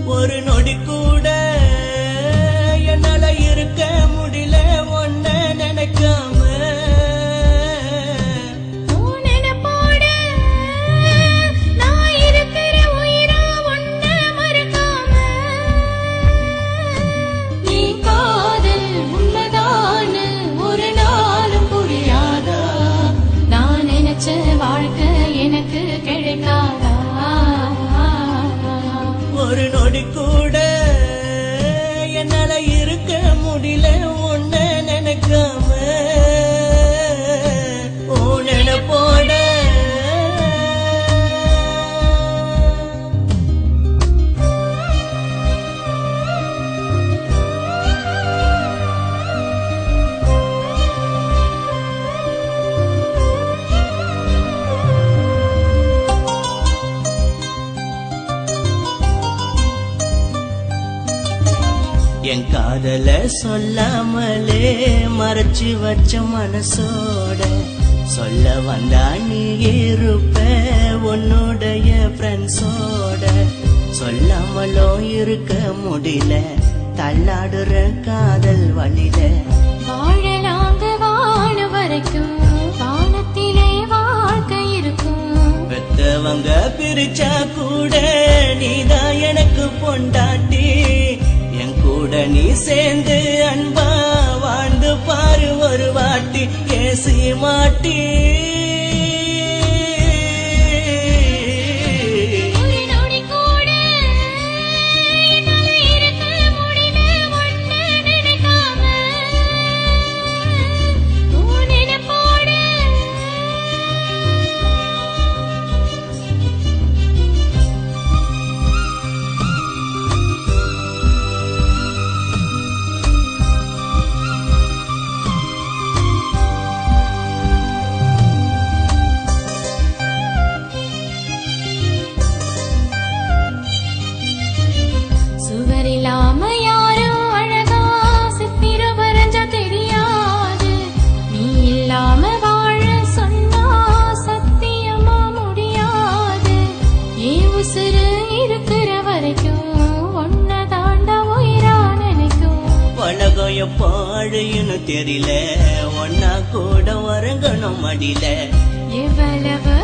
ஒரு நொடி கூட என்னால இருக்க முடியல ஒன்ன நினைக்காம ஒரு நொடி கூட என்னால இருக்க முடியல ஒன்ன நினைக்காம ஓ நினைப்போட என் காதல சொல்லாமலே மறைச்சு வச்ச மனசோட சொல்ல வந்தா நீ இருப்ப உன்னுடைய ஃப்ரெண்ட்ஸோட சொல்லாமலோ இருக்க முடியல தள்ளாடுற காதல் வழியில வாழலாங்க வாழ வரைக்கும் வானத்திலே வாழ்க்கை இருக்கும் பெத்தவங்க பிரிச்சா கூட நீதான் எனக்கு பொண்டாட்டி என் கூட நீ சேர்ந்து அன்பா வாழ்ந்து பாரு ஒரு வாட்டி ஏசி மாட்டி பாழைன்னு தெரியல ஒன்னா கூட வரங்கணும் மடியில எவ்வளவு